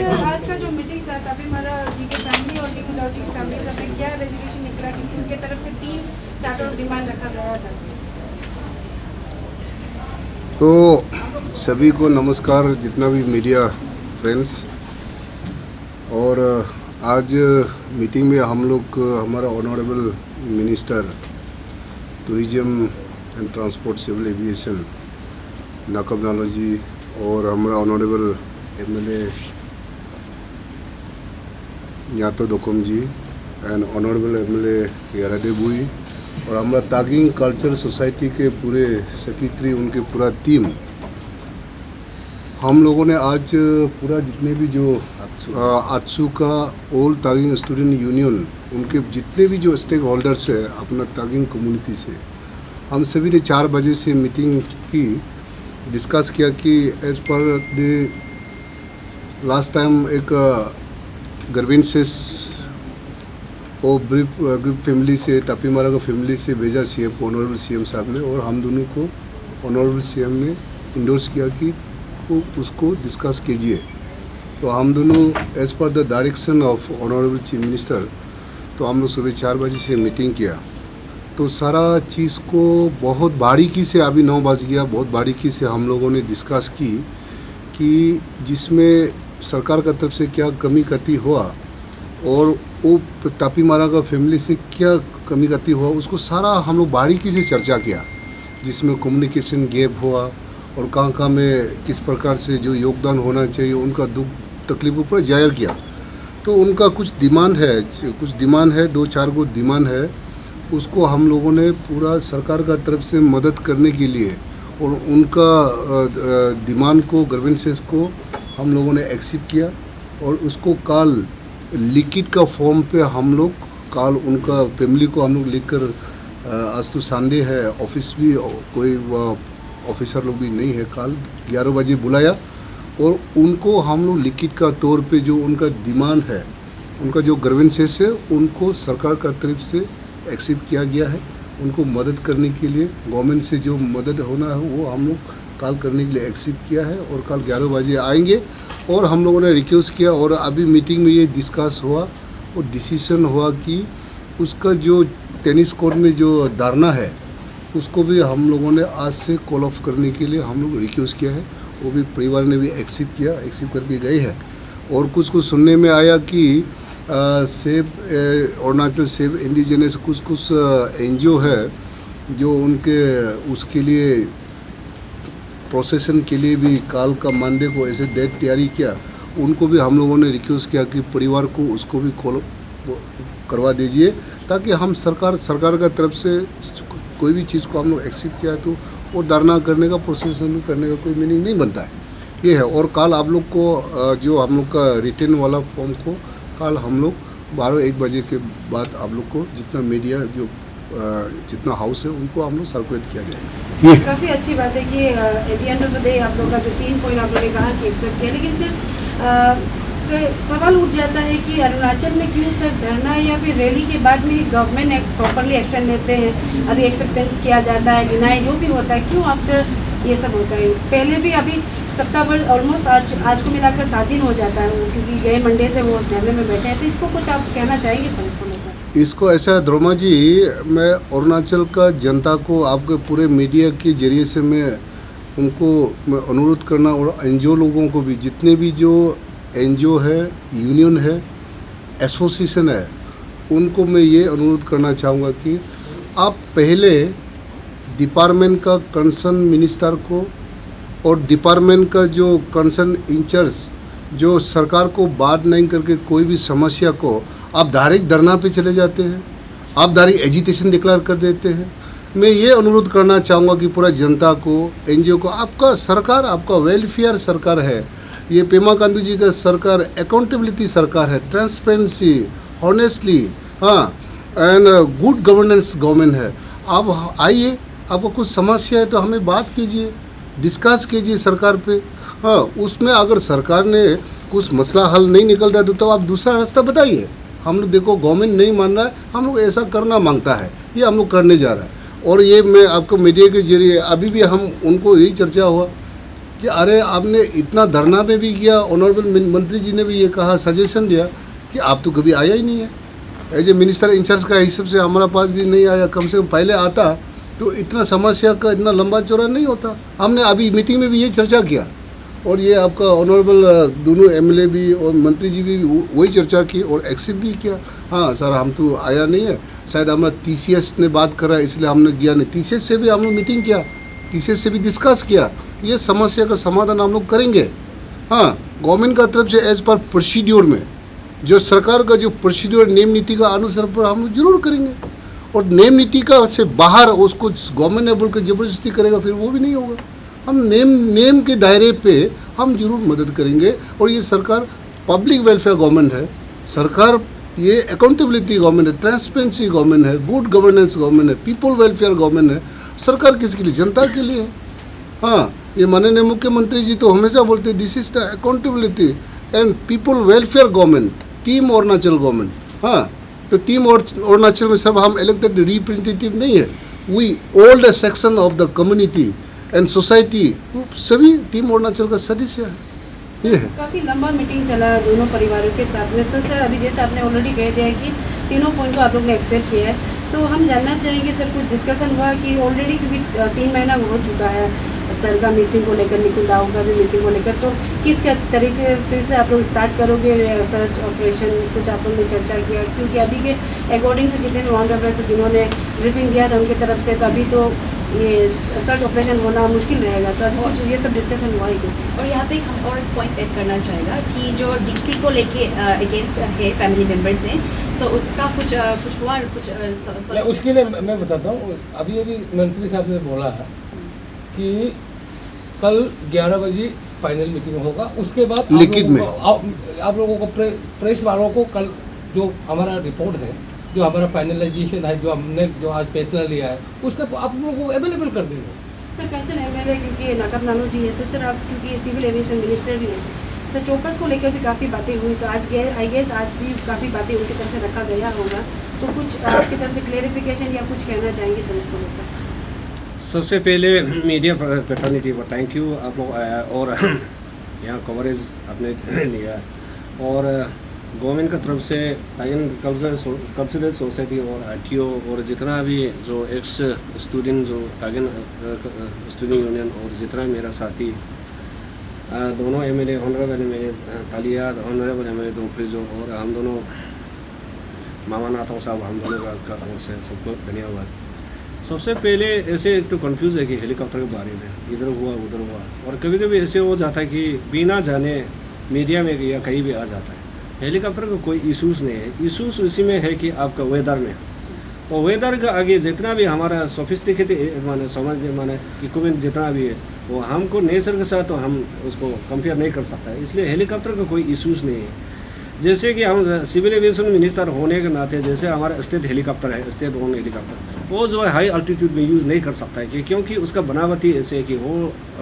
Sir आज का जो मीटिंग था तापी मारा जी के फैमिली और टीकू दाऊ जी की फैमिली का फिर क्या रेजोल्यूशन निकला कि उनके तरफ से 3 चार्टर डिमांड रखा गया था? तो सभी को नमस्कार, जितना भी मीडिया फ्रेंड्स। और आज मीटिंग में हम लोग हमारा honourable minister tourism and transport civil aviation Nakab Nana ji और हमारा honourable MLA Yato Dokam ji and honourable MLA Yarade Bui और हमारा तागिंग कल्चर सोसाइटी के पूरे सेक्रेटरी, उनके पूरा टीम, हम लोगों ने आज पूरा जितने भी जो आत्सू का ओल्ड तागिंग स्टूडेंट यूनियन, उनके जितने भी जो स्टेक होल्डर्स है अपना तागिंग कम्युनिटी से, हम सभी ने 4 बजे से मीटिंग की, डिस्कस किया कि as per the last time एक गर्विंसेस और ग्रुप फैमिली से, तापी मारा का फैमिली से भेजा सीएम को, ऑनरेबल सीएम साहब ने, और हम दोनों को ऑनरेबल सीएम ने इंडोर्स किया कि वो उसको डिस्कस कीजिए। तो हम दोनों as per the direction of honourable chief minister, तो हम लोग सुबह 4 बजे से मीटिंग किया। तो सारा चीज़ को बहुत बारीकी से, अभी 9 बज गया, बहुत बारीकी से हम लोगों ने डिस्कस की कि जिसमें सरकार का तरफ से क्या कमी कती हुआ और वो तापी मारा का फैमिली से क्या कमी कती हुआ, उसको सारा हम लोग बारीकी से चर्चा किया, जिसमें कम्युनिकेशन गैप हुआ और कहाँ में किस प्रकार से जो योगदान होना चाहिए, उनका दुख तकलीफ़ों पर जाहिर किया। तो उनका कुछ डिमांड है 2-4 को डिमांड है, उसको हम लोगों ने पूरा सरकार का तरफ से मदद करने के लिए और उनका डिमांड को, ग्रीवेंसेस को हम लोगों ने एक्सेप्ट किया और उसको कल लिखित का फॉर्म पे हम लोग कल उनका फैमिली को हम लोग लिखकर, आज तो संडे है, ऑफिस भी कोई ऑफिसर लोग भी नहीं है, कल 11 बजे बुलाया और उनको हम लोग लिखित का तौर पे जो उनका डिमांड है, उनका जो ग्रीवेंसेस है, उनको सरकार का तरफ से एक्सेप्ट किया गया है। उनको मदद करने के लिए गवर्नमेंट से जो मदद होना है वो हम लोग कल करने के लिए एक्सेप्ट किया है और कल 11 बजे आएंगे। और हम लोगों ने रिक्वेस्ट किया और अभी मीटिंग में ये डिस्कस हुआ और डिसीजन हुआ कि उसका जो टेनिस कोर्ट में जो धरना है उसको भी हम लोगों ने आज से कॉल ऑफ करने के लिए हम लोग रिक्वेस्ट किया है। वो भी परिवार ने भी एक्सेप्ट किया, एक्सेप्ट करके गए हैं। और कुछ सुनने में आया कि सेव अरुणाचल सेव इंडिजिनस कुछ एनजीओ है जो उनके उसके लिए प्रोसेसन के लिए भी काल का मंडे को ऐसे डेट तैयारी किया, उनको भी हम लोगों ने रिक्वेस्ट किया कि परिवार को उसको भी कॉल करवा दीजिए, ताकि हम सरकार का तरफ से कोई भी चीज़ को हम लोग एक्सेप्ट किया तो वो धरना करने का, प्रोसेसन करने का कोई मीनिंग नहीं बनता है, ये है। और कल आप लोग को जो हम लोग का रिटर्न वाला फॉर्म को कल हम लोग 12-1 बजे के बाद आप लोग को जितना मीडिया जो जितना हाउस है उनको हम लोग सर्कुलेट किया जाएगा। ये काफ़ी अच्छी बात है कि at the end of the day आप लोग का जो 3 पॉइंट आप लोगों ने कहा कि एक्सेप्ट किया, लेकिन सिर्फ सवाल उठ जाता है कि अरुणाचल में क्यों सिर्फ धरना या फिर रैली के बाद में ही गवर्नमेंट प्रॉपरली एक्शन लेते हैं, अभी एक्सेप्टेंस किया जाता है, डिनाई जो भी होता है, क्यों आफ्टर ये सब होता है? पहले भी अभी सप्ताह भर ऑलमोस्ट आज को मिलाकर 7 दिन हो जाता है, क्योंकि गए मंडे से वो धरने में बैठे हैं। तो इसको कुछ आप कहना चाहेंगे सर इसको लेकर? इसको ऐसा है द्रोमा जी, मैं अरुणाचल का जनता को आपके पूरे मीडिया के जरिए से मैं अनुरोध करना, और एनजीओ लोगों को भी, जितने भी जो एनजीओ है, यूनियन है, एसोसिएशन है, उनको मैं ये अनुरोध करना चाहूँगा कि आप पहले डिपार्टमेंट का कंसर्न मिनिस्टर को और डिपार्टमेंट का जो कंसर्न इंचार्ज जो सरकार को बात नहीं करके कोई भी समस्या को आप डायरेक्ट धरना पे चले जाते हैं, आप डायरेक्ट एजिटेशन डिक्लेयर कर देते हैं। मैं ये अनुरोध करना चाहूँगा कि पूरा जनता को, एनजीओ को, आपका सरकार, आपका वेलफेयर सरकार है, ये पेमा खांडू जी का सरकार अकाउंटेबिलिटी सरकार है, ट्रांसपेरेंसी, ऑनेस्टली, हाँ, एंड गुड गवर्नेंस गवर्नमेंट है। आप आइए, आपको कुछ समस्या है तो हमें बात कीजिए, डिस्कस कीजिए सरकार पे। हाँ, उसमें अगर सरकार ने कुछ मसला हल नहीं निकल रहा तो आप दूसरा रास्ता बताइए। हम लोग देखो गवर्नमेंट नहीं मान रहा है, हम लोग ऐसा करना मांगता है, ये हम लोग करने जा रहा है। और ये मैं आपको मीडिया के जरिए अभी भी हम उनको यही चर्चा हुआ कि अरे आपने इतना धरना में भी किया, ऑनरेबल मंत्री जी ने भी ये कहा, सजेशन दिया कि आप तो कभी आया ही नहीं है, एज ए मिनिस्टर इंचार्ज का हिसाब से हमारा पास भी नहीं आया। कम से कम पहले आता तो इतना समस्या का इतना लंबा चौड़ा नहीं होता। हमने अभी मीटिंग में भी ये चर्चा किया, और ये आपका ऑनरेबल दोनों एमएलए भी और मंत्री जी भी वही चर्चा की और एक्सेप्ट भी किया। हाँ सर, हम तो आया नहीं है, शायद हमारा TCS ने बात करा इसलिए हमने गया नहीं। TCS से भी हम लोग मीटिंग किया, TCS से भी डिस्कस किया, ये समस्या का समाधान हम लोग करेंगे। हाँ, गवर्नमेंट का तरफ से एज पर प्रोसीड्योर में जो सरकार का जो प्रोसीड्योर नेम नीति का अनुसार पर हम लोग जरूर करेंगे, और नेम नीति का से बाहर उसको गवर्नमेंट ने बोल कर जबरदस्ती करेगा फिर वो भी नहीं होगा। हम नेम के दायरे पे हम जरूर मदद करेंगे। और ये सरकार पब्लिक वेलफेयर गवर्नमेंट है, सरकार ये अकाउंटेबिलिटी गवर्नमेंट है, ट्रांसपेरेंसी गवर्नमेंट है, गुड गवर्नेंस गवर्नमेंट है, पीपल वेलफेयर गवर्नमेंट है। सरकार किसके लिए? जनता के लिए है। हाँ, ये माननीय मुख्यमंत्री जी तो हमेशा बोलते हैं this is the accountability and people welfare government, team Arunachal government. हाँ, तो टीम अरुणाचल में सब हम इलेक्टेड रिप्रेजेंटेटिव नहीं है, we all the section of the community and society सभी टीम अरुणाचल का सदस्य है। ये है। काफ़ी लंबा मीटिंग चला दोनों परिवारों के साथ में। तो सर, अभी जैसे आपने ऑलरेडी कह दिया कि तीनों पॉइंट को आप लोग ने एक्सेप्ट किया है, तो हम जानना चाहेंगे सर कुछ डिस्कशन हुआ कि ऑलरेडी क्योंकि 3 महीना हो चुका है सर का मिसिंग को लेकर, निकुल दाऊ का भी मिसिंग को लेकर, तो किस तरीके से फिर से आप लोग स्टार्ट करोगे सर्च ऑपरेशन? कुछ आप लोग ने चर्चा किया? क्योंकि अभी के अकॉर्डिंग टू जितने भी जिन्होंने ब्रीफिंग दिया था उनकी तरफ से, तो अभी तो ये सर्च ऑपरेशन होना मुश्किल रहेगा। तो अभी कुछ ये सब डिस्कशन हुआ ही कैसे? और यहाँ पे हम और पॉइंट ऐड करना चाहेगा कि जो DC को लेके अगेंस्ट है फैमिली मेम्बर्स ने, तो उसका कुछ हुआ कुछ उसके लिए मैं बताता हूँ। अभी मंत्री साहब ने बोला है कि कल 11 बजे फाइनल मीटिंग होगा, उसके बाद लिखित में आप लोगों को प्रेस वालों को कल जो हमारा रिपोर्ट है, जो हमारा फाइनलाइजेशन है, जो हमने जो आज फैसला लिया है, उसका आप लोगों को अवेलेबल कर देंगे। सर कंसर्न MLA क्योंकि नाकब नानू जी है, तो सर आप क्योंकि सिविल एविएशन मिनिस्टर भी हैं, सर चोपर्स को लेकर भी काफ़ी बातें हुई, तो आज आई गेस आज भी काफ़ी बातें उनकी तरफ से रखा गया होगा, तो कुछ आपकी तरफ से क्लेरिफिकेशन या कुछ कहना चाहेंगे सर इसको लेकर? सबसे पहले मीडिया फैटर्निटी को थैंक यू, आप लोग आया और यहाँ कवरेज आपने लिया, और गवर्नमेंट का तरफ से ताइन कल्चरल सोसाइटी और RTO और जितना भी जो एक्स स्टूडेंट जो तागिन स्टूडेंट यूनियन और जितना मेरा साथी दोनों MLA honourable MLA Taliya, honourable MLA Dofrijo और हम दोनों मामा नाथों साहब, हम दोनों का ओर से सबको धन्यवाद। सबसे पहले ऐसे तो कंफ्यूज है कि हेलीकॉप्टर के बारे में इधर हुआ उधर हुआ, और कभी कभी ऐसे हो जाता है कि बिना जाने मीडिया में या कहीं भी आ जाता है। हेलीकॉप्टर का कोई इशूज़ नहीं है, इशूज़ उसी में है कि आपका वेदर में, तो वेदर का आगे जितना भी हमारा सोफिस्टिकेटेड माने इक्विपमेंट जितना भी है वो हमको नेचर के साथ तो हम उसको कंपेयर नहीं कर सकता है, इसलिए हेलीकॉप्टर का कोई इशूज़ नहीं है। जैसे कि हम सिविल एविएशन मिनिस्टर होने के नाते जैसे हमारा स्टेट हेलीकॉप्टर है, स्टेट ओन हेलीकॉप्टर, वो जो है हाई अल्टीट्यूड में यूज़ नहीं कर सकता है क्योंकि उसका बनावटी ऐसे है कि वो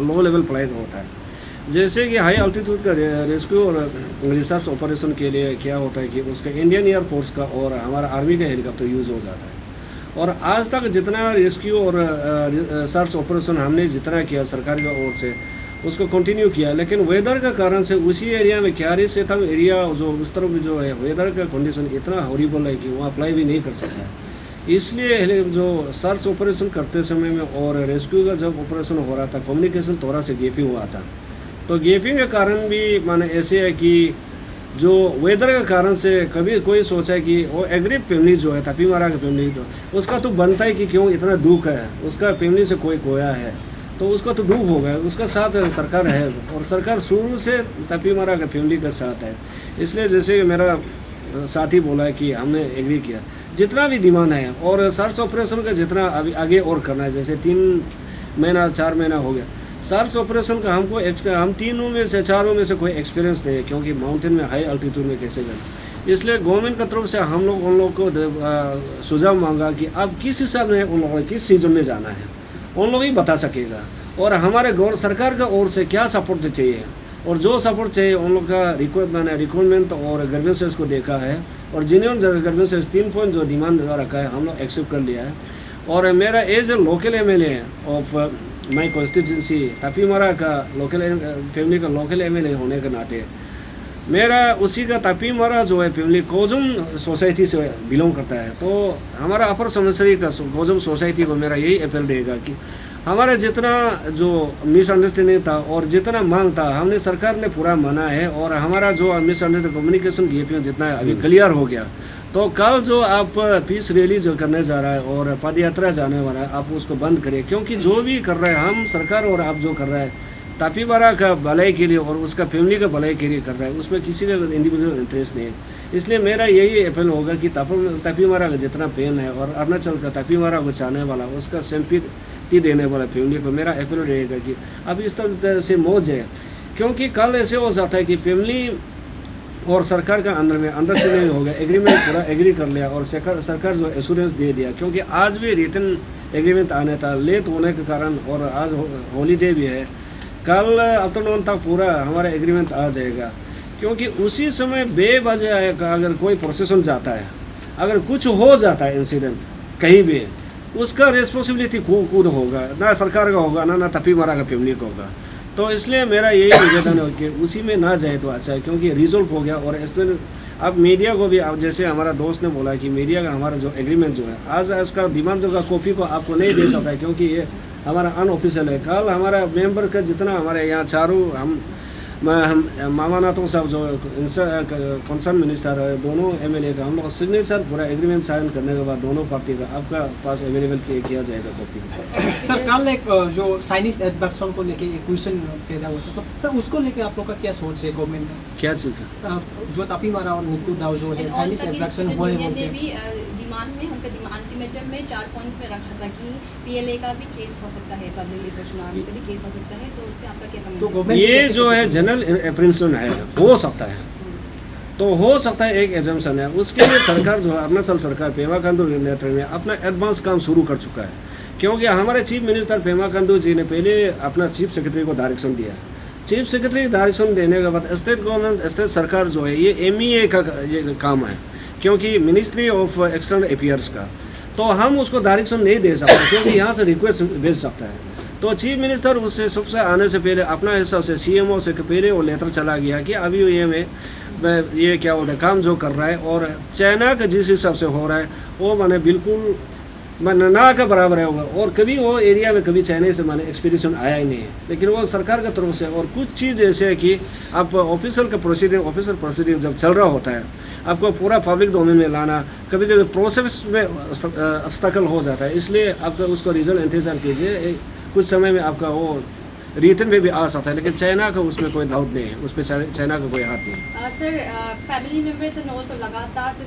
लो लेवल फ्लाइट होता है। जैसे कि हाई अल्टीट्यूड का रेस्क्यू और रिसर्च ऑपरेशन के लिए क्या होता है कि उसका इंडियन एयरफोर्स का और हमारा आर्मी का हेलीकॉप्टर यूज़ हो जाता है। और आज तक जितना रेस्क्यू और रिसर्च ऑपरेशन हमने जितना किया सरकार की ओर से उसको कंटिन्यू किया, लेकिन वेदर का कारण से उसी एरिया में क्यारी से तक एरिया जो उस तरफ जो है वेदर का कंडीशन इतना हॉरिबल है कि वहाँ अप्लाई भी नहीं कर सकता है। इसलिए जो सर्च ऑपरेशन करते समय में और रेस्क्यू का जब ऑपरेशन हो रहा था कम्युनिकेशन थोड़ा सा गैपिंग हुआ था, तो गैपिंग के कारण भी माने ऐसे है कि जो वेदर के कारण से कभी कोई सोचा है कि वो एग्री फैमिली जो है तपीमारा की फैमिली, तो उसका तो बनता है कि क्यों इतना दुख है, उसका फैमिली से कोई खोया है तो उसका तो दुख होगा, उसका साथ सरकार है और सरकार शुरू से तपीमारा के फैमिली के साथ है। इसलिए जैसे मेरा साथी बोला है कि हमने एग्री किया जितना भी डिमांड है और सर्च ऑपरेशन का जितना अभी आगे और करना है, जैसे 3 महीना 4 महीना हो गया सर्च ऑपरेशन का हमको हम 3 में से 4 में से कोई एक्सपीरियंस नहीं है क्योंकि माउंटेन में हाई अल्टीट्यूड में कैसे जाए। इसलिए गवर्नमेंट की तरफ से हम लोग उन लोग को सुझाव मांगा कि अब किस हिसाब में उन लोगों को किस सीजन में जाना है उन लोग ही बता सकेगा, और हमारे सरकार का ओर से क्या सपोर्ट चाहिए और जो सपोर्ट चाहिए उन लोग का रिक्वायरमेंट और ग्रीवेंसेस को देखा है और जिन्होंने ग्रीवेंसेस 3 पॉइंट जो डिमांड रखा है हम लोग एक्सेप्ट कर लिया है। और मेरा as a local MLA of my constituency Tapimara का लोकल फैमिली का लोकल एमएलए होने के नाते मेरा उसी का तापीमरा जो है फैमिली कोजुम सोसाइटी से बिलोंग करता है। तो हमारा अपर सुबनसिरी का कोजुम सोसाइटी को मेरा यही अपील रहेगा कि हमारा जितना जो मिसअंडरस्टैंडिंग था और जितना मांग था हमने सरकार ने पूरा माना है, और हमारा जो मिसअंडरस्टैंडिंग कम्युनिकेशन गैप जितना अभी क्लियर हो गया। तो कल जो आप पीस रैली जो करने जा रहा है और पद यात्रा जाने वाला है, आप उसको बंद करिए, क्योंकि जो भी कर रहे हैं हम सरकार और आप जो कर रहे हैं तापीमरा का भलाई के लिए और उसका फैमिली का भलाई के लिए कर रहा है, उसमें किसी का इंडिविजुअल इंटरेस्ट नहीं है। इसलिए मेरा यही अपील होगा कि तापीमरा का जितना पेन है और अरुणाचल का तापीमरा को चाहने वाला उसका सिंपैथी देने वाला फैमिली को मेरा अपील रहेगा कि अब इस तरह से मौज है, क्योंकि कल ऐसे हो जाता है कि फैमिली और सरकार का अंदर में अंडरस्टैंडिंग हो गया, एग्रीमेंट पूरा एग्री कर लिया और सरकार जो एश्योरेंस दे दिया, क्योंकि आज भी रिटन एग्रीमेंट आने था लेट होने के कारण, और आज हॉलीडे भी है, कल आफ्टरनून तक पूरा हमारा एग्रीमेंट आ जाएगा। क्योंकि उसी समय बेवजह का अगर कोई प्रोसेसन जाता है, अगर कुछ हो जाता है इंसिडेंट कहीं भी, उसका रिस्पॉन्सिबिलिटी खुद होगा, ना सरकार का होगा ना तापीमरा का फैमिली का होगा। तो इसलिए मेरा यही निवेदन है कि उसी में ना जाए तो अच्छा है, क्योंकि रिजोल्व हो गया। और इसमें अब मीडिया को भी, अब जैसे हमारा दोस्त ने बोला कि मीडिया का हमारा जो एग्रीमेंट जो है आज इसका डिमांड जो का कॉपी को आपको नहीं दे सकता है, क्योंकि ये हमारा अनऑफिशियल है। कल हमारा मेंबर का जितना हमारे यहाँ चारों हम मामा नातों साहब जो कंसर्न मिनिस्टर है, दोनों एमएलए का हम लोग सिग्नेचर पूरा एग्रीमेंट साइन करने के बाद दोनों पार्टी का आपका पास अवेलेबल किया जाएगा कॉपी। सर कल एक जो चाइनीज एडबैक्सन को लेके एक क्वेश्चन पैदा हुआ था, तो सर उसको लेके आप लोग का क्या सोच है गवर्नमेंट में? क्या चीज़ का? जो तापीमरा और नुकू दाव जो है चाइनीज एडबैक्सन हुए हैं, डिमांड में उनका अल्टीमेटम में 4 पॉइंट्स में रखा था कि पीएलए का भी केस हो सकता है, पब्लिक लिबरेशन आर्मी का भी केस हो सकता है। तो उससे आपका क्या कमेंट? तो गवर्नमेंट ये जो है जनरल अप्रेंशन है, हो सकता है, तो हो सकता है एक एजम्पशन है। उसके लिए सरकार जो है अरुणाचल सरकार पेमा खांडू के नेतृत्व में अपना एडवांस काम शुरू कर चुका है, क्योंकि हमारे चीफ मिनिस्टर पेमा खांडू जी ने पहले अपना चीफ सेक्रेटरी को डायरेक्शन दिया। चीफ सेक्रेटरी डायरेक्शन देने के बाद स्टेट गवर्नमेंट स्टेट सरकार जो है ये MEA का ये काम है, क्योंकि मिनिस्ट्री ऑफ एक्सटर्नल अफेयर्स का, तो हम उसको डायरेक्शन नहीं दे सकते, क्योंकि यहाँ से रिक्वेस्ट भेज सकता है। तो चीफ मिनिस्टर उससे सबसे आने से पहले अपना हिसाब से CMO से पहले वो लेटर चला गया कि अभी ये क्या बोलते हैं काम जो कर रहा है, और चाइना का जिस हिसाब से हो रहा है वो माने बिल्कुल ना का बराबर है होगा। और कभी वो एरिया में कभी चाइना से माने एक्सपीडिशन आया ही नहीं है, लेकिन वो सरकार की तरफ से। और कुछ चीज़ ऐसे है कि आप ऑफिसर प्रोसीडिंग जब चल रहा होता है, आपको पूरा पब्लिक डोमेन में लाना कभी कभी प्रोसेस में ऑब्स्टेकल हो जाता है, इसलिए आपका उसको रिजल्ट इंतजार कीजिए, कुछ समय में आपका वो रिटर्न में भी आ सकता है। लेकिन चाइना का उसमें कोई डाउट नहीं है, उस पर चाइना का कोई हाथ नहीं। Sir family members and all तो लगातार से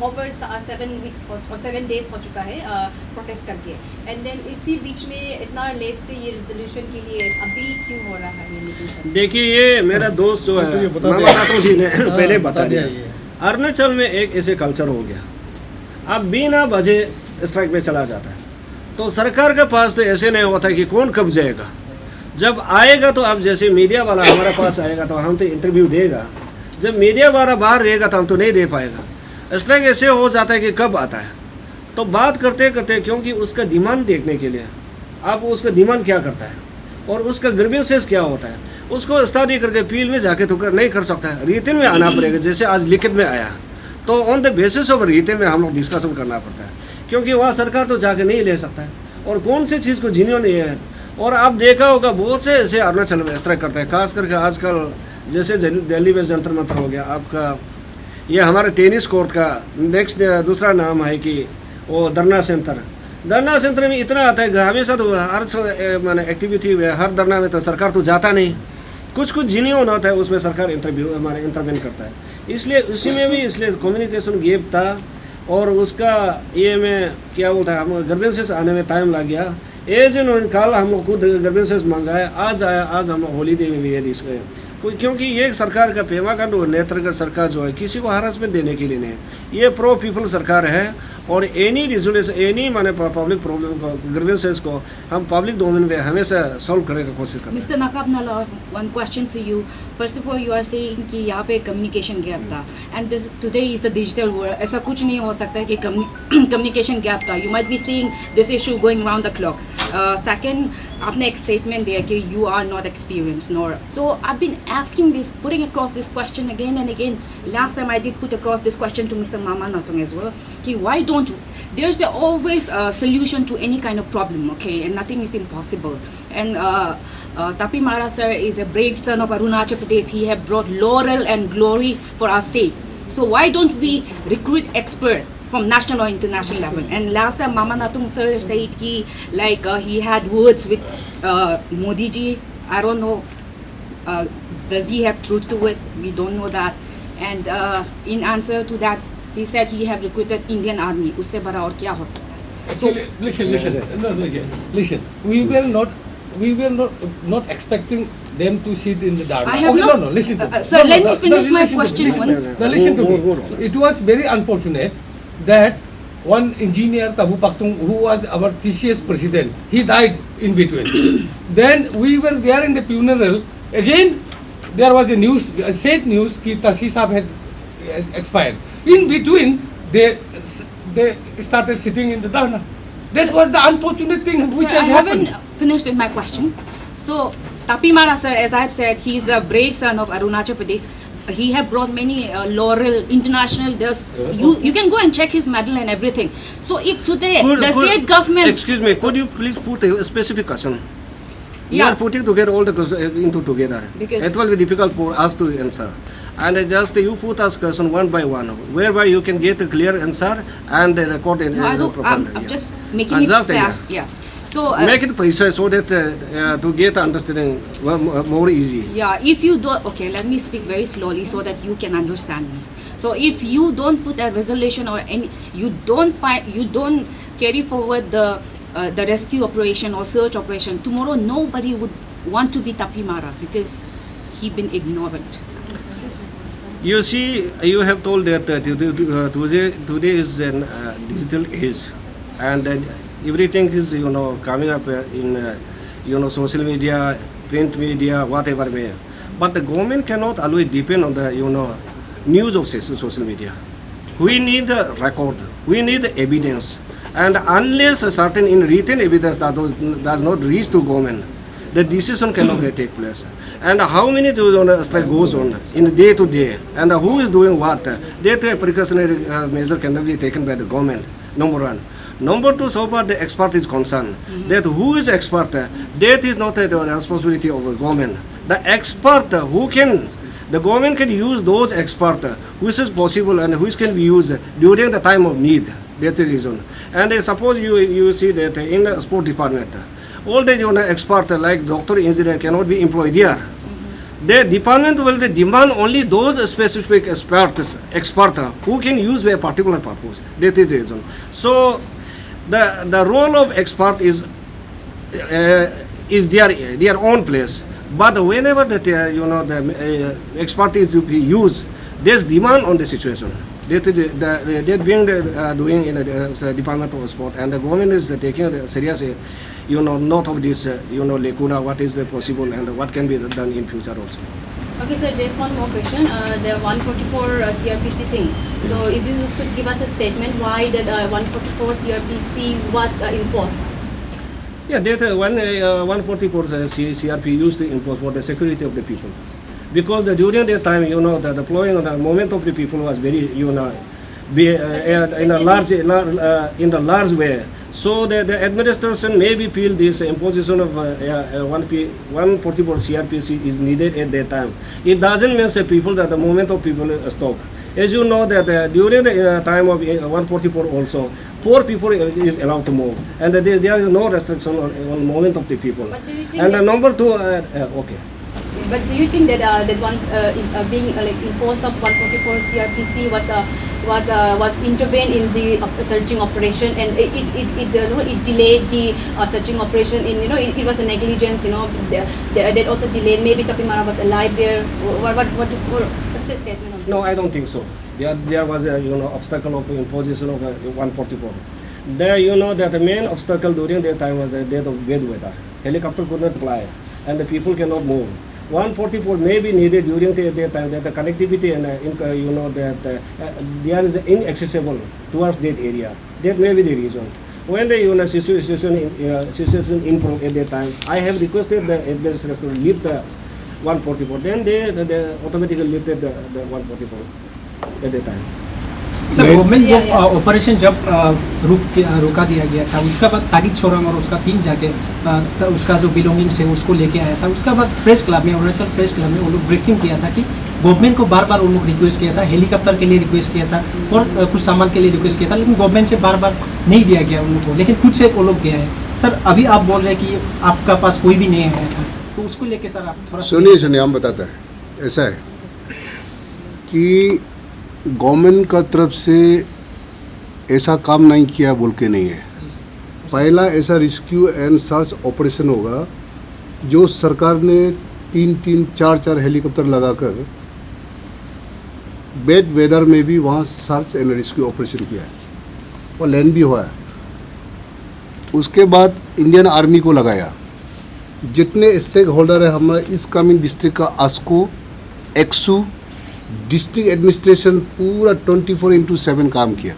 ओवर 7 वीक्स और 7 डेज हो चुका है प्रोटेस्ट करके, एंड देन इसी बीच में इतना लेट से ये रिजोल्यूशन के लिए अभी क्यों हो रहा है ये मीटिंग? देखिए ये मेरा दोस्त जो है मामा नातो जी ने पहले बता दिया, अरुणाचल में एक ऐसे कल्चर हो गया, अब बिना बजे स्ट्राइक में चला जाता है। तो सरकार के पास तो ऐसे नहीं होता कि कौन कब जाएगा, जब आएगा तो अब जैसे मीडिया वाला हमारे पास आएगा तो हम तो इंटरव्यू देगा, जब मीडिया वाला बाहर रहेगा तो हम तो नहीं दे पाएगा। स्ट्राइक ऐसे हो जाता है कि कब आता है, तो बात करते करते, क्योंकि उसका डिमांड देखने के लिए आप उसका डिमांड क्या करता है और उसका ग्रीवेंसेस क्या होता है, उसको स्टडी करके फील्ड में जाके तो नहीं कर सकता है, रिटन में आना पड़ेगा। जैसे आज लिखित में आया तो on the basis of written में हम लोग डिस्कशन करना पड़ता है, क्योंकि वहाँ सरकार तो जाके नहीं ले सकता है, और कौन सी चीज़ को जिन्हों नहीं है। और आप देखा होगा बहुत से ऐसे अरुणाचल में स्ट्राइक करते हैं, खास करके आजकल जैसे दिल्ली में जंतर मंतर हो गया आपका, ये हमारे टेनिस कोर्ट का नेक्स्ट दूसरा नाम है कि वो धरना सेंटर में इतना आता है हमेशा, तो हर माने एक्टिविटी में हर धरना में तो सरकार तो जाता नहीं, कुछ जिन्हों होता है उसमें सरकार इंटरवेन करता है। इसलिए उसी में भी इसलिए कम्युनिकेशन गैप था, और उसका ये में क्या बोलता है हम ग्रीवेंसेस आने में टाइम लग गया। कल हम लोग खुद ग्रीवेंसेस मंगाए, आज आया, आज हम हॉलीडे में भी है क्योंकि ये सरकार का पेमा खांडू नेतृत्व सरकार जो है किसी को हरासमेंट देने के लिए नहीं, ये प्रो पीपल सरकार है, और एनी रिजोल्यूशन एनी माने पब्लिक प्रॉब्लम को ग्रीवेंसेस को हम पब्लिक डोमेन में हमेशा सॉल्व करने की कोशिश करते हैं। Mister Nakabnala, one question for you. First of all you are saying कि यहाँ पे कम्युनिकेशन गैप था, and this today is the digital world, ऐसा कुछ नहीं हो सकता है कि कम्युनिकेशन गैप था। You might be seeing this issue going around the clock. Second, आपने एक स्टेटमेंट दिया कि you are not experienced nor. So I've been asking this, putting across this question again and again. Last time I did put across this question to Mr. Mama Natung as well. कि why don't there's always a solution to any kind of problem, okay, and nothing is impossible. And Tapi Mara sir is a brave son of Arunachal Pradesh. He have brought laurel and glory for our state. So why don't we recruit experts from national or international level? And last time Mama Natung sir said ki like he had words with Modi ji. I don't know, does he have truth to it? We don't know that. And in answer to that, he said he have recruited Indian army. Usse bada aur kya ho sakta hai? So Actually, listen. We were not expecting them to sit in the Dharma. I have Okay, not- no, listen to me. sir, let me finish my listen to me, question listen to once. me. Now listen to Go me. on. It was very unfortunate that one engineer, Tabu Paktung, who was our TCS president, he died in between. Then we were there in the funeral. Again, there was a news, sad news, that Tasi Saab had expired. In between, they started sitting in the Dharna. That was the unfortunate thing which sir, has I happened. haven't finished with my question. So Tapi Mara sir, as I've said, he's a brave son of Arunachal Pradesh. He have brought many laurel international. You can go and check his medal and everything. So if today the state government, Excuse me, could you please put a specific question? You Yeah. are putting together all the questions into together. Because- It will be difficult for us to answer. And just you put us question one by one, whereby you can get a clear answer and record it. no, I don't, I'm properly. just making And it just, fast. Yeah. So Make it precise so that to get understanding more easy. yeah, if you don't, okay, let me speak very slowly so that you can understand me. So if you don't put a resolution or any, you don't carry forward the rescue operation or search operation, tomorrow nobody would want to be Tapi Mara because he been ignorant. You see, you have told that today is an digital age, and everything is coming up in social media, print media, whatever way. But the government cannot always depend on the news of social media. We need a record. We need evidence, and unless a certain in written evidence that does not reach to government, the decision cannot take place. And how many strike goes on in day to day, and who is doing what, that precautionary measure cannot be taken by the government, number one. Number two, so far the expert is concerned, that who is expert, that is not the responsibility of the government. The expert the government can use those experts which is possible and which can be used during the time of need. That's the reason. And suppose you see that in the sport department, all the experts like doctor, engineer cannot be employed here. The department will demand only those specific experts who can use for a particular purpose. That is the reason. So the role of expert is their own place. But whenever that the expertise will be used, there's demand on the situation. That being doing in the Department of Sport, and the government is taking a serious note of this lacuna, what is possible and what can be done in future also. Okay, sir, there's one more question. The 144 CRPC thing. So if you could give us a statement why that 144 CRPC was imposed. Yeah, that 144 CRP used to impose for the security of the people, because during that time, the deploying of the movement of the people was very, in a large way. So the administration maybe feel this imposition of 144 CRPC is needed at that time. It doesn't mean say people that the movement of people stop. As you know that during the time of 144 also, poor people is allowed to move, and there is no restriction on movement of the people. But do you think And that- number two, okay. But do you think that that one being imposed of 144 CRPC was intervened in the searching operation, and it delayed the searching operation in it was a negligence, that also delayed. Maybe Tapi Mara was alive there. What's your statement on that? No, I don't think so. There was a obstacle of imposition of 144. There that the main obstacle during that time was the death of bad weather. Helicopter could not fly, and the people cannot move. 144 may be needed during that time, that the connectivity and that there is inaccessible towards that area. That may be the reason. when the situation improved at that time, I have requested the administration to lift the 144. Then they automatically lifted the 144 at that time. Sir मैं- government Yeah, yeah. Operation जब रुका दिया गया था, उसका बाद तागिद छोरंग और उसका टीम जाके तो उसका जो बिलोंगिंग्स है उसको लेके आया था। उसका बाद प्रेस क्लब में, अरुणाचल प्रेस क्लब में वो लोग ब्रीफिंग किया था कि गवर्नमेंट को बार बार उन लोग रिक्वेस्ट किया था, हेलीकॉप्टर के लिए रिक्वेस्ट किया था और कुछ सामान के लिए रिक्वेस्ट किया था, लेकिन गवर्नमेंट से बार बार नहीं दिया गया उन लोग को, लेकिन खुद से वो लोग गया है। सर अभी आप बोल रहे हैं कि आपका पास कोई भी नहीं आया था, तो उसको लेके सर आप थोड़ा सुनिए हम बताते हैं। ऐसा है कि गवर्नमेंट का तरफ से ऐसा काम नहीं किया बोल के नहीं है। पहला ऐसा रेस्क्यू एंड सर्च ऑपरेशन होगा जो सरकार ने 3-4 हेलीकॉप्टर लगाकर बैड वेदर में भी वहाँ सर्च एंड रेस्क्यू ऑपरेशन किया है और लैंड भी हुआ है। उसके बाद इंडियन आर्मी को लगाया। जितने स्टेक होल्डर है हमारे इस कमिंग डिस्ट्रिक्ट का आस्को, एक्सू, डिस्ट्रिक्ट एडमिनिस्ट्रेशन पूरा 24/7 काम किया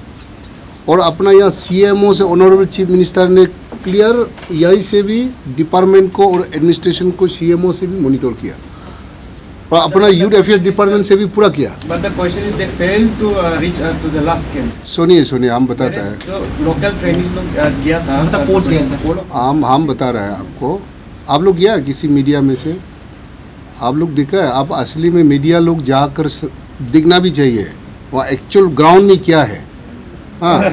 और अपना यहाँ CMO से ऑनरेबल चीफ मिनिस्टर ने क्लियर यहीं से भी डिपार्टमेंट को और एडमिनिस्ट्रेशन को CMO से भी मॉनिटर किया और अपना यूथ अफेयर्स डिपार्टमेंट से भी पूरा किया। But the question is they failed to reach to the last camp. सुनिए हम बताते हैं। जो लोकल ट्रेनिंग लोग गया था, मतलब पहुंच गया सर। वो लोग हम बता रहे हैं आपको। आप लोग गया किसी मीडिया में से आप लोग दिखा है? आप असली में मीडिया लोग जाकर दिखना भी चाहिए वहाँ एक्चुअल ग्राउंड में क्या है। हाँ,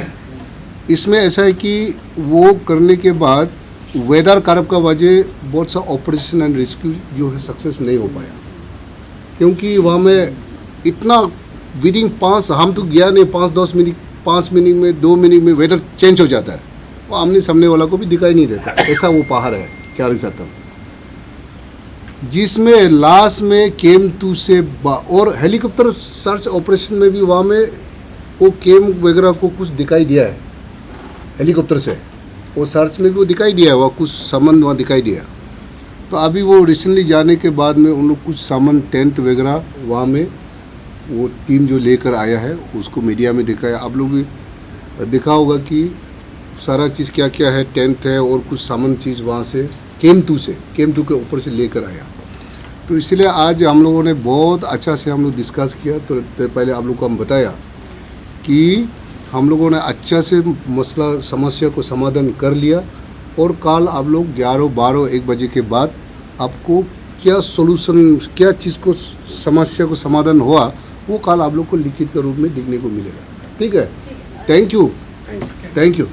इसमें ऐसा है कि वो करने के बाद वेदर कारक का वजह बहुत सा ऑपरेशन एंड रेस्क्यू जो है सक्सेस नहीं हो पाया, क्योंकि वहाँ में इतना विदिन 5 हम तो गया नहीं 5-10 मिनट 5 मिनट में 2 मिनट में वेदर चेंज हो जाता है। वो आमने सामने वाला को भी दिखाई नहीं देता। ऐसा वो पहाड़ है क्या रिसातम, जिसमें लास्ट में केम 2 से और हेलीकॉप्टर सर्च ऑपरेशन में भी वहाँ में वो केम वगैरह को कुछ दिखाई दिया है हेलीकॉप्टर से। वो सर्च में भी वो दिखाई दिया है, वहाँ कुछ सामान वहाँ दिखाई दिया। तो अभी वो रिसेंटली जाने के बाद में उन लोग कुछ सामान टेंट वगैरह वहाँ में वो टीम जो लेकर आया है उसको मीडिया में दिखाया। आप लोग भी देखा होगा कि सारा चीज़ क्या क्या है, टेंट है और कुछ सामान चीज़ वहाँ से केम 2 के ऊपर से लेकर आया। तो इसलिए आज हम लोगों ने बहुत अच्छा से हम लोग डिस्कस किया। तो पहले आप लोग को हम बताया कि हम लोगों ने अच्छा से मसला समस्या को समाधान कर लिया और कल आप लोग 11-12-1 बजे के बाद आपको क्या सोल्यूशन क्या चीज़ को समस्या को समाधान हुआ वो कल आप लोग को लिखित के रूप में देखने को मिलेगा। ठीक है, थैंक यू।